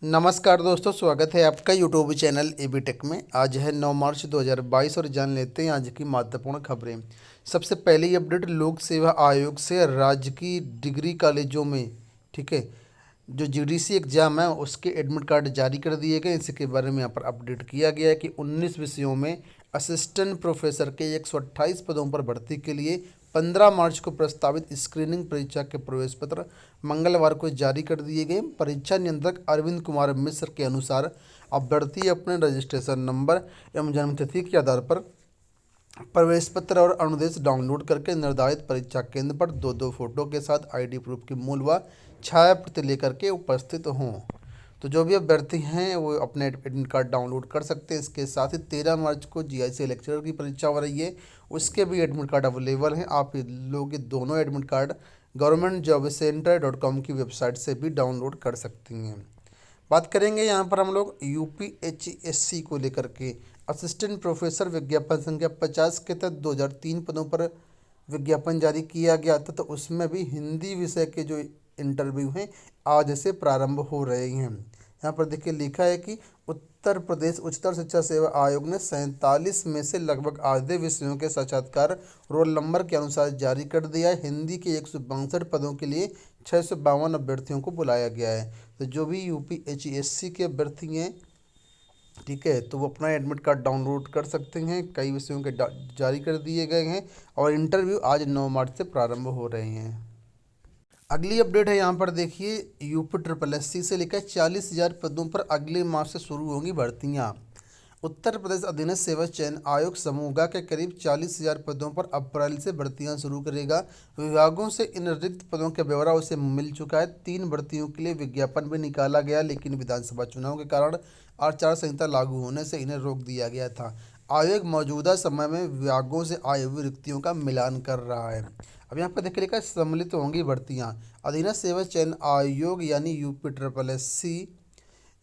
नमस्कार दोस्तों, स्वागत है आपका यूट्यूब चैनल एबी टेक में। आज है 9 मार्च 2022 और जान लेते हैं आज की महत्वपूर्ण खबरें। सबसे पहली अपडेट लोक सेवा आयोग से राज्य की डिग्री कॉलेजों में, ठीक है, जो जीडीसी एग्जाम है उसके एडमिट कार्ड जारी कर दिए गए। इसके बारे में यहाँ पर अपडेट किया गया है कि 19 विषयों में असिस्टेंट प्रोफेसर के 128 पदों पर भर्ती के लिए 15 मार्च को प्रस्तावित स्क्रीनिंग परीक्षा के प्रवेश पत्र मंगलवार को जारी कर दिए गए। परीक्षा नियंत्रक अरविंद कुमार मिश्र के अनुसार अभ्यर्थी अपने रजिस्ट्रेशन नंबर एवं जन्मतिथि के आधार पर प्रवेश पत्र और अनुदेश डाउनलोड करके निर्धारित परीक्षा केंद्र पर दो फोटो के साथ आईडी प्रूफ की मूल व छाया प्रति लेकर के उपस्थित हों। तो जो भी अभ्यर्थी हैं वो अपने एडमिट कार्ड डाउनलोड कर सकते हैं। इसके साथ ही 13 मार्च को जीआईसी लेक्चरर की परीक्षा हो रही है, उसके भी एडमिट कार्ड अवेलेबल हैं। आप लोग ये दोनों एडमिट कार्ड governmentjobcenter.com की वेबसाइट से भी डाउनलोड कर सकती हैं। बात करेंगे यहाँ पर हम लोग यूपीएचएससी को लेकर के। असिस्टेंट प्रोफेसर विज्ञापन संख्या 50 के तहत 2003 पदों पर विज्ञापन जारी किया गया था, तो उसमें भी हिंदी विषय के जो इंटरव्यू हैं आज से प्रारंभ हो रहे हैं। यहाँ पर देखिए लिखा है कि उत्तर प्रदेश उच्चतर शिक्षा सेवा आयोग ने 47 में से लगभग आधे विषयों के साक्षात्कार रोल नंबर के अनुसार जारी कर दिया है। हिंदी के 162 पदों के लिए 652 अभ्यर्थियों को बुलाया गया है। तो जो भी यूपीएचएससी के अभ्यर्थी हैं, ठीक है, तो वो अपना एडमिट कार्ड डाउनलोड कर सकते हैं। कई विषयों के जारी कर दिए गए हैं और इंटरव्यू आज 9 मार्च से प्रारंभ हो रहे हैं। अगली अपडेट है यहाँ पर देखिए, यूपी ट्रिपल एस सी से लेकर 40,000 पदों पर अगले माह से शुरू होंगी भर्तियाँ। उत्तर प्रदेश अधीनस्थ सेवा चयन आयोग समूह के करीब 40,000 पदों पर अप्रैल से भर्तियां शुरू करेगा। विभागों से इन रिक्त पदों का ब्यौरा उसे मिल चुका है। 3 भर्तियों के लिए विज्ञापन भी निकाला गया, लेकिन विधानसभा चुनाव के कारण आचार संहिता लागू होने से इन्हें रोक दिया गया था। आयोग मौजूदा समय में विभागों से आए हुए रिक्तियों का मिलान कर रहा है। अब यहाँ पर देखिए लिखा है सम्मिलित होंगी भर्तियाँ। अधीनस्थ सेवा चयन आयोग यानी यूपी ट्रिपल एस सी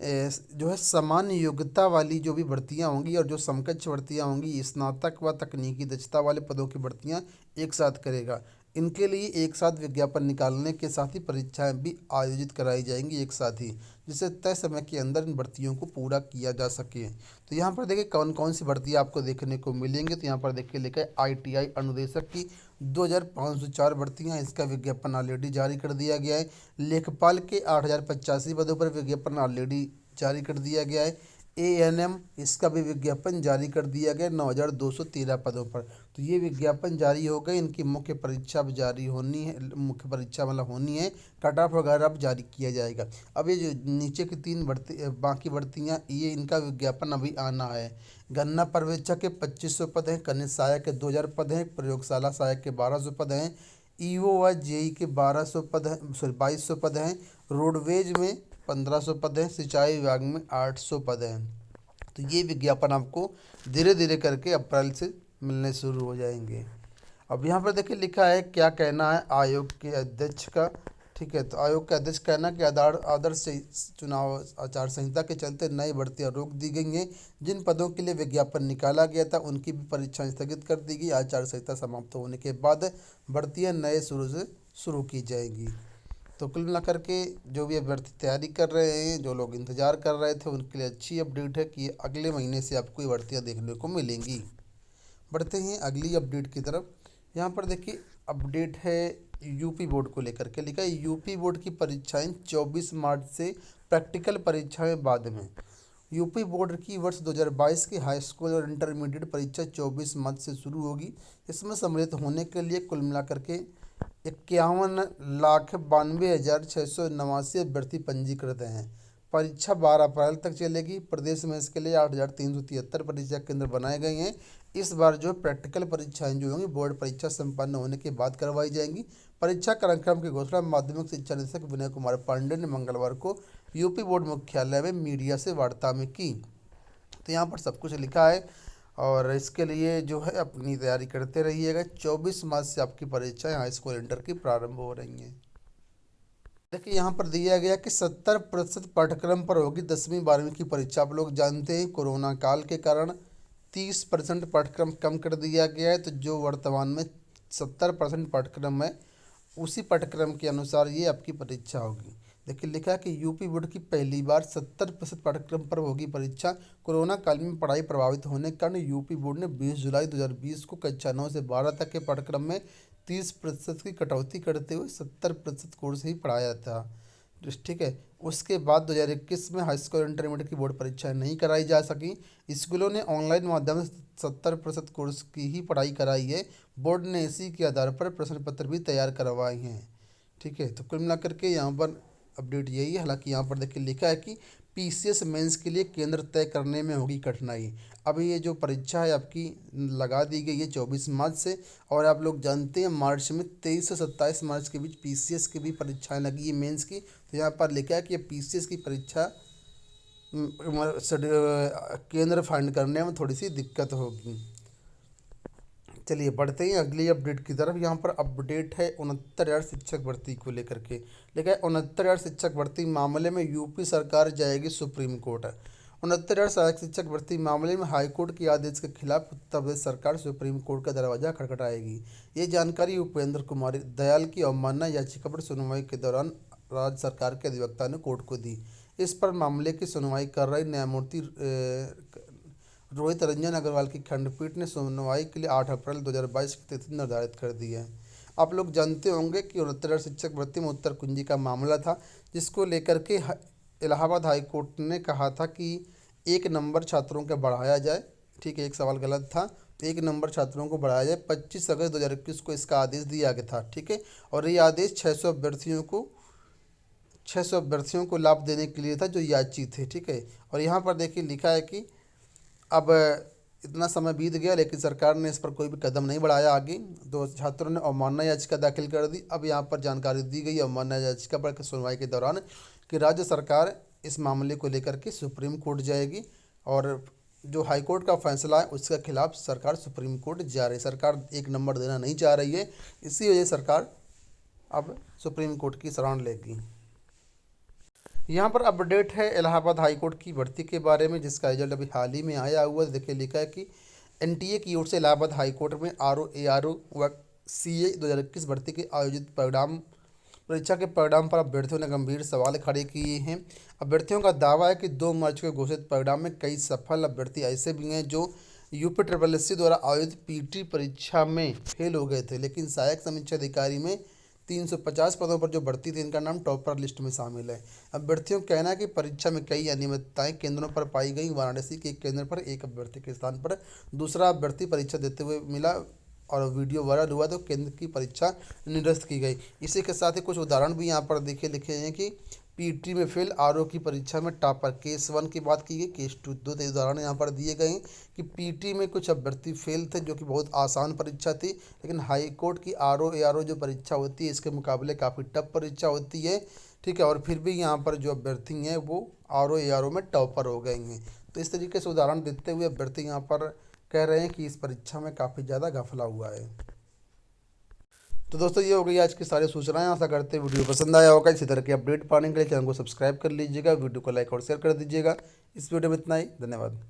जो है समान योग्यता वाली जो भी भर्तियां होंगी और जो समकक्ष भर्तियां होंगी, स्नातक व तकनीकी दक्षता वाले पदों की भर्तियां एक साथ करेगा। इनके लिए एक साथ विज्ञापन निकालने के साथ ही परीक्षाएं भी आयोजित कराई जाएंगी एक साथ ही, जिससे तय समय के अंदर इन भर्तियों को पूरा किया जा सके। तो यहाँ पर देखिए कौन कौन सी भर्तियाँ आपको देखने को मिलेंगी। तो यहाँ पर देखिए लिखा है ITI अनुदेशक की 2,504 भर्तियाँ, इसका विज्ञापन ऑलरेडी जारी कर दिया गया है। लेखपाल के 8,085 पदों पर विज्ञापन ऑलरेडी जारी कर दिया गया है। ANM इसका भी विज्ञापन जारी कर दिया गया 9,213 पदों पर। तो ये विज्ञापन जारी हो गए, इनकी मुख्य परीक्षा अब जारी होनी है, मुख्य परीक्षा मतलब होनी है, कट ऑफ वगैरह अब जारी किया जाएगा। अब ये जो नीचे की 3 भर्ती बाकी भर्तियाँ, ये इनका विज्ञापन अभी आना है। गन्ना पर्यवेक्षक के 2,500 पद हैं, कनिष्ठ सहायक के 2,000 पद हैं, प्रयोगशाला सहायक के 1,200 पद हैं, EO व JE के 1,200 पद हैं, 2,200 पद हैं, रोडवेज में 1,500 पद हैं, सिंचाई विभाग में 800 पद हैं। तो ये विज्ञापन आपको धीरे धीरे करके अप्रैल से मिलने शुरू हो जाएंगे। अब यहाँ पर देखिए लिखा है क्या कहना है आयोग के अध्यक्ष का। ठीक है, तो आयोग के अध्यक्ष कहना कि आदर्श चुनाव आचार संहिता के चलते नई भर्तियां रोक दी गई हैं। जिन पदों के लिए विज्ञापन निकाला गया था उनकी भी परीक्षाएं स्थगित कर दी गई। आचार संहिता समाप्त होने के बाद भर्तियां नए शुरू से शुरू की जाएंगी। तो कुल मिलाकर के जो भी अभ्यर्थी तैयारी कर रहे हैं, जो लोग इंतजार कर रहे थे, उनके लिए अच्छी अपडेट है कि अगले महीने से आपको ये भर्तियाँ देखने को मिलेंगी। बढ़ते हैं अगली अपडेट की तरफ। यहाँ पर देखिए अपडेट है यूपी बोर्ड को लेकर के। लिखा है यूपी बोर्ड की परीक्षाएं 24 मार्च से, प्रैक्टिकल परीक्षाएं बाद में। यूपी बोर्ड की वर्ष 2022 की हाई स्कूल और इंटरमीडिएट परीक्षा 24 मार्च से शुरू होगी। इसमें सम्मिलित होने के लिए कुल मिलाकर के 51,92,689 अभ्यर्थी पंजीकृत हैं। परीक्षा 12 अप्रैल तक चलेगी। प्रदेश में इसके लिए 8,373 परीक्षा केंद्र बनाए गए हैं। इस बार जो प्रैक्टिकल परीक्षाएं जो होंगी बोर्ड परीक्षा संपन्न होने के बाद करवाई जाएंगी। परीक्षा कार्यक्रम की घोषणा माध्यमिक शिक्षा निदेशक विनय कुमार पांडे ने मंगलवार को यूपी बोर्ड मुख्यालय में मीडिया से वार्ता में की। तो यहाँ पर सब कुछ लिखा है और इसके लिए जो है अपनी तैयारी करते रहिएगा। 24 मार्च से आपकी परीक्षाएं हाई स्कूल इंटर की प्रारंभ हो रही हैं। देखिए यहाँ पर दिया गया कि 70% पाठ्यक्रम पर होगी 10वीं 12वीं की परीक्षा। आप लोग जानते हैं कोरोना काल के कारण 30% पाठ्यक्रम कम कर दिया गया है। तो जो वर्तमान में 70% पाठ्यक्रम है, उसी पाठ्यक्रम के अनुसार ये आपकी परीक्षा होगी। देखिए लिखा है कि यूपी बोर्ड की पहली बार 70% पाठ्यक्रम पर होगी परीक्षा। कोरोना काल में पढ़ाई प्रभावित होने के कारण यूपी बोर्ड ने 20 जुलाई 2020 को कक्षा 9 से 12 तक के पाठ्यक्रम में 30% की कटौती करते हुए 70% कोर्स ही पढ़ाया था। ठीक है। उसके बाद 2021 में हाई स्कूल और इंटरमीडिएट की बोर्ड परीक्षाएं नहीं कराई जा सकी। स्कूलों ने ऑनलाइन माध्यम से 70% कोर्स की ही पढ़ाई कराई है। बोर्ड ने इसी के आधार पर प्रश्न पत्र भी तैयार करवाए हैं। ठीक है। तो कुल मिलाकर के यहाँ पर अपडेट यही है। हालांकि यहाँ पर देखिए लिखा है कि पीसीएस मेंस के लिए केंद्र तय करने में होगी कठिनाई। अब ये जो परीक्षा है आपकी लगा दी गई है 24 मार्च से, और आप लोग जानते हैं मार्च में 23 से 27 मार्च के बीच पीसीएस की भी परीक्षाएं लगी है मेंस की। तो यहाँ पर लिखा है कि पीसीएस की परीक्षा केंद्र फाइंड करने में थोड़ी सी दिक्कत होगी। चलिए बढ़ते हैं अगली अपडेट की तरफ। यहाँ पर अपडेट है 69,000 शिक्षक भर्ती को लेकर के। लिखा है 69,000 शिक्षक भर्ती मामले में यूपी सरकार जाएगी सुप्रीम कोर्ट। 69,000 सहायक शिक्षक भर्ती मामले में हाईकोर्ट के आदेश के खिलाफ उत्तर प्रदेश सरकार सुप्रीम कोर्ट का दरवाजा खटखटाएगी। ये जानकारी उपेंद्र कुमार दयाल की अवमानना याचिका पर सुनवाई के दौरान राज्य सरकार के अधिवक्ता ने कोर्ट को दी। इस पर मामले की सुनवाई कर रही न्यायमूर्ति रोहित रंजन अग्रवाल की खंडपीठ ने सुनवाई के लिए 8 अप्रैल 2022 की तिथि निर्धारित कर दी है। आप लोग जानते होंगे कि 69,000 शिक्षक भर्ती में उत्तर कुंजी का मामला था, जिसको लेकर के इलाहाबाद हाई कोर्ट ने कहा था कि 1 नंबर छात्रों का बढ़ाया जाए। ठीक है, एक सवाल गलत था। 1 नंबर छात्रों को बढ़ाया जाए। 25 अगस्त 2021 को इसका आदेश दिया गया था। ठीक है, और ये आदेश 600 अभ्यर्थियों को लाभ देने के लिए था जो याचित थे। ठीक है, और यहाँ पर देखिए लिखा है कि अब इतना समय बीत गया लेकिन सरकार ने इस पर कोई भी कदम नहीं बढ़ाया आगे। तो छात्रों ने अवमानना याचिका दाखिल कर दी। अब यहाँ पर जानकारी दी गई अवमानना याचिका पर सुनवाई के दौरान कि राज्य सरकार इस मामले को लेकर के सुप्रीम कोर्ट जाएगी, और जो हाई कोर्ट का फैसला है उसके खिलाफ सरकार सुप्रीम कोर्ट जा रही है। सरकार 1 नंबर देना नहीं चाह रही है, इसी वजह सरकार अब सुप्रीम कोर्ट की शरण लेगी। यहाँ पर अपडेट है इलाहाबाद हाई कोर्ट की भर्ती के बारे में, जिसका रिजल्ट अभी हाल ही में आया हुआ है। देखिए लिखा है कि एनटीए की ओर से इलाहाबाद हाई कोर्ट में आरओ एआरओ व सीए 2021 भर्ती के आयोजित परीक्षा के परिणाम पर अभ्यर्थियों ने गंभीर सवाल खड़े किए हैं। अभ्यर्थियों का दावा है कि 2 मार्च को घोषित परिणाम में कई सफल अभ्यर्थी ऐसे भी हैं जो यूपीएससी द्वारा आयोजित पीटी परीक्षा में फेल हो गए थे, लेकिन सहायक समीक्षा अधिकारी में 350 पदों पर जो भर्ती थी इनका नाम टॉपर लिस्ट में शामिल है। अभ्यर्थियों का कहना है कि परीक्षा में कई अनियमितताएं केंद्रों पर पाई गई। वाराणसी के एक केंद्र पर एक अभ्यर्थी के स्थान पर दूसरा अभ्यर्थी परीक्षा देते हुए मिला और वीडियो वायरल हुआ तो केंद्र की परीक्षा निरस्त की गई। इसी के साथ ही कुछ उदाहरण भी यहाँ पर देखिए लिखे हैं कि पीटी में फेल, आरओ की परीक्षा में टॉपर। केस 1 की बात की गई, केस 2 दो उदाहरण यहाँ पर दिए गए हैं कि पीटी में कुछ अभ्यर्थी फेल थे जो कि बहुत आसान परीक्षा थी, लेकिन हाई कोर्ट की आरओ एआरओ जो परीक्षा होती है इसके मुकाबले काफ़ी टफ परीक्षा होती है। ठीक है, और फिर भी यहाँ पर जो अभ्यर्थी हैं वो आरओ एआरओ में टॉपर हो गए हैं। तो इस तरीके से उदाहरण देते हुए अभ्यर्थी यहाँ पर कह रहे हैं कि इस परीक्षा में काफ़ी ज़्यादा घपला हुआ है। तो दोस्तों ये हो गई आज की सारी सूचनाएं। आशा करते हैं वीडियो पसंद आया होगा। इसी तरह की अपडेट पाने के लिए चैनल को सब्सक्राइब कर लीजिएगा, वीडियो को लाइक और शेयर कर दीजिएगा। इस वीडियो में इतना ही, धन्यवाद।